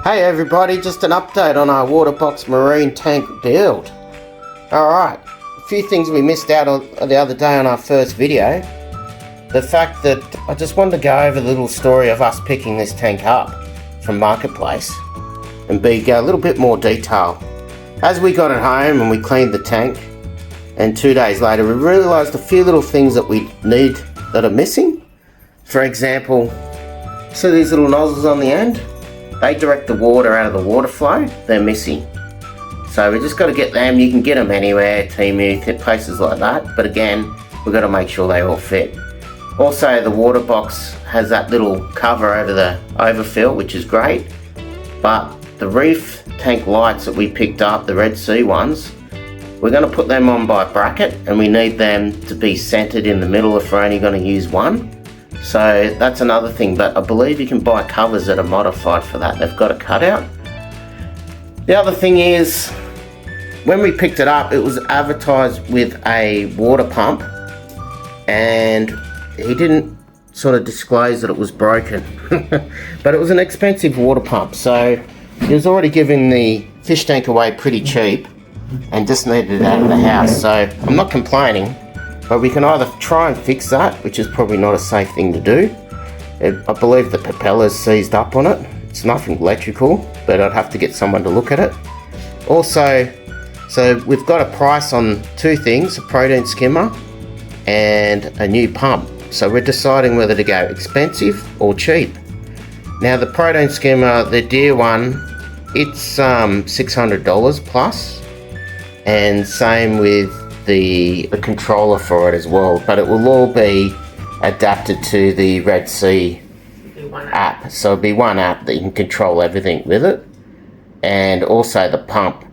Hey everybody, just an update on our water box marine tank build. Alright, a few things we missed out on the other day on our first video. The fact that I just wanted to go over the little story of us picking this tank up from Marketplace and go a little bit more detail. As we got it home and we cleaned the tank, and 2 days later we realised a few little things that we need that are missing. For example, see these little nozzles on the end? They direct the water out of the water flow. They're missing. So we just got to get them. You can get them anywhere, Temu, places like that. But again, we've got to make sure they all fit. Also, the water box has that little cover over the overfill, which is great. But the reef tank lights that we picked up, the Red Sea ones, we're going to put them on by bracket, and we need them to be centered in the middle if we're only going to use one. So that's another thing, but I believe you can buy covers that are modified for that. They've got a cutout. The other thing is, when we picked it up, it was advertised with a water pump, and he didn't sort of disclose that it was broken. But it was an expensive water pump, so he was already giving the fish tank away pretty cheap and just needed it out of the house. So I'm not complaining. But we can either try and fix that, which is probably not a safe thing to do. I believe the propeller's seized up on it. It's nothing electrical, but I'd have to get someone to look at it. Also, so we've got a price on two things, a protein skimmer and a new pump. So we're deciding whether to go expensive or cheap. Now the protein skimmer, the dear one, it's $600 plus, and same with the controller for it as well, but it will all be adapted to the Red Sea app. So it'll be one app that you can control everything with it, and also the pump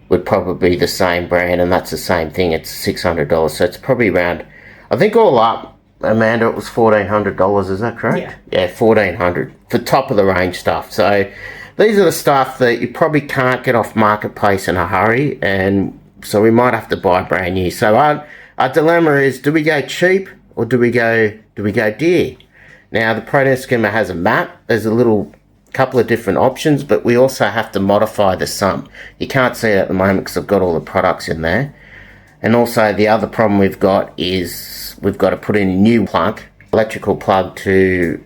would probably be the same brand, and that's the same thing. It's $600, so it's probably around, I think all up, Amanda, it was $1,400. Is that correct? Yeah, $1,400 for top of the range stuff. So these are the stuff that you probably can't get off Marketplace in a hurry, and so we might have to buy brand new. So our dilemma is, do we go cheap or do we go dear? Now the protein skimmer has a map. There's a little couple of different options, but we also have to modify the sump. You can't see it at the moment because I've got all the products in there. And also the other problem we've got is we've got to put in a new plug, electrical plug, to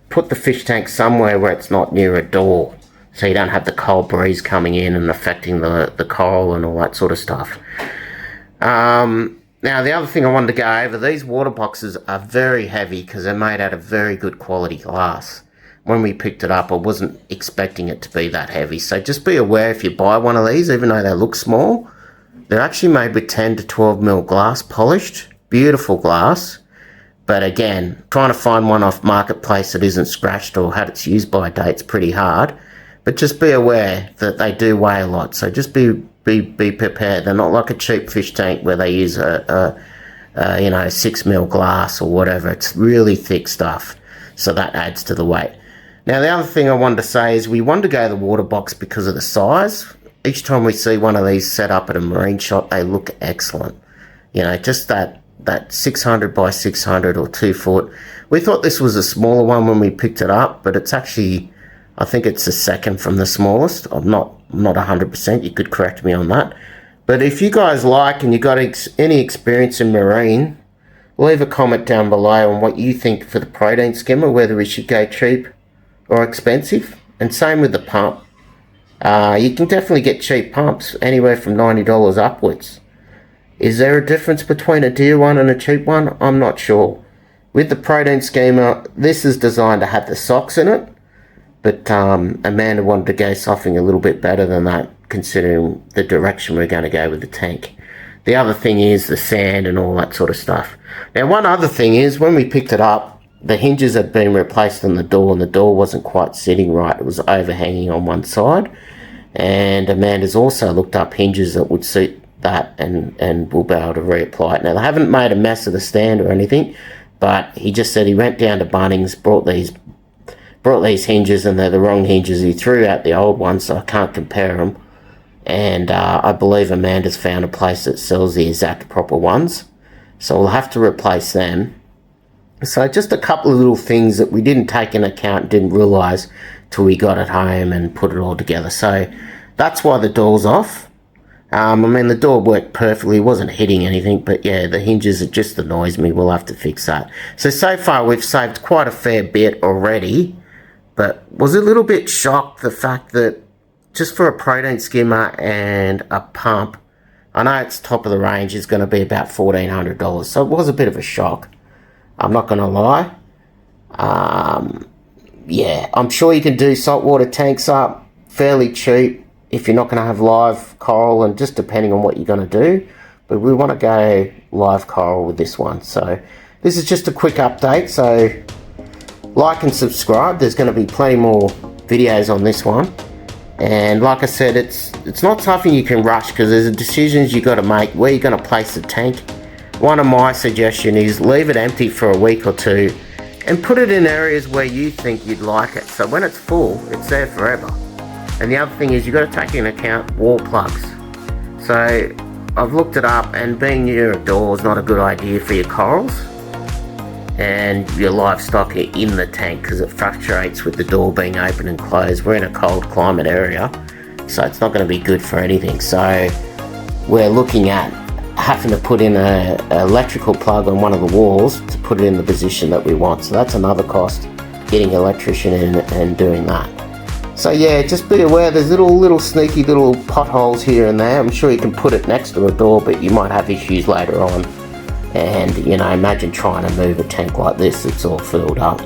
put the fish tank somewhere where it's not near a door, so you don't have the cold breeze coming in and affecting the coral and all that sort of stuff. Now the other thing I wanted to go over, these water boxes are very heavy because they're made out of very good quality glass. When we picked it up, I wasn't expecting it to be that heavy, so just be aware if you buy one of these, even though they look small, they're actually made with 10 to 12 mil glass, polished, beautiful glass. But again, trying to find one off Marketplace that isn't scratched or had its use by date's pretty hard. But just be aware that they do weigh a lot, so just be prepared. They're not like a cheap fish tank where they use a 6 mil glass or whatever. It's really thick stuff, so that adds to the weight. Now the other thing I wanted to say is we wanted to go the water box because of the size. Each time we see one of these set up at a marine shop, they look excellent. You know, just that 600 by 600 or 2 foot. We thought this was a smaller one when we picked it up, but it's actually, I think it's the second from the smallest. I'm not 100%. You could correct me on that. But if you guys like and you got any experience in marine, leave a comment down below on what you think for the protein skimmer, whether we should go cheap or expensive. And same with the pump. You can definitely get cheap pumps, anywhere from $90 upwards. Is there a difference between a dear one and a cheap one? I'm not sure. With the protein skimmer, this is designed to have the socks in it. But Amanda wanted to go something a little bit better than that, considering the direction we're going to go with the tank. The other thing is the sand and all that sort of stuff. Now, one other thing is, when we picked it up, the hinges had been replaced on the door, and the door wasn't quite sitting right. It was overhanging on one side. And Amanda's also looked up hinges that would suit that, and we'll be able to reapply it. Now, they haven't made a mess of the stand or anything, but he just said he went down to Bunnings, brought these hinges, and they're the wrong hinges. He threw out the old ones, so I can't compare them. And I believe Amanda's found a place that sells the exact proper ones, so we'll have to replace them. So just a couple of little things that we didn't take into account, didn't realise till we got it home and put it all together. So that's why the door's off. I mean, the door worked perfectly, it wasn't hitting anything, but yeah, the hinges, it just annoys me. We'll have to fix that. So far we've saved quite a fair bit already, but was a little bit shocked the fact that just for a protein skimmer and a pump, I know it's top of the range, is going to be about $1,400, so it was a bit of a shock. I'm not going to lie. Yeah, I'm sure you can do saltwater tanks up fairly cheap if you're not going to have live coral, and just depending on what you're going to do. But we want to go live coral with this one. So this is just a quick update. So like and subscribe. There's going to be plenty more videos on this one. And like I said, it's not something you can rush, because there's decisions you got to make where you're going to place the tank. One of my suggestions is leave it empty for a week or two and put it in areas where you think you'd like it. So when it's full, it's there forever. And the other thing is, you've got to take into account wall plugs. So I've looked it up, and being near a door is not a good idea for your corals and your livestock in the tank, because it fluctuates with the door being open and closed. We're in a cold climate area, so it's not going to be good for anything. So we're looking at having to put in a electrical plug on one of the walls to put it in the position that we want. So that's another cost, getting an electrician in and doing that. So yeah, just be aware, there's little sneaky little potholes here and there. I'm sure you can put it next to a door, but you might have issues later on. And you know, imagine trying to move a tank like this, it's all filled up.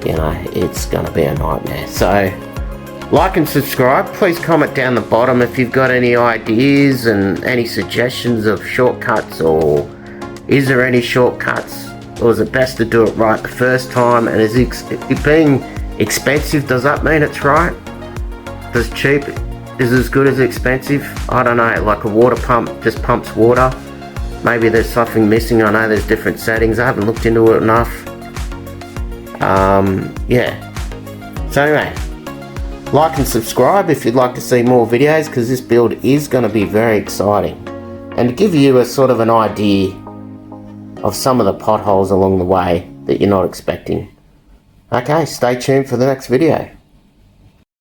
You know, it's going to be a nightmare. So like and subscribe. Please comment down the bottom if you've got any ideas and any suggestions of shortcuts, or is there any shortcuts, or is it best to do it right the first time? And is it being expensive, does that mean it's right? Does cheap is as good as expensive? I don't know. Like a water pump just pumps water. Maybe there's something missing. I know there's different settings. I haven't looked into it enough. Yeah. So anyway, like and subscribe if you'd like to see more videos, because this build is going to be very exciting. And to give you a sort of an idea of some of the potholes along the way that you're not expecting. Okay, stay tuned for the next video.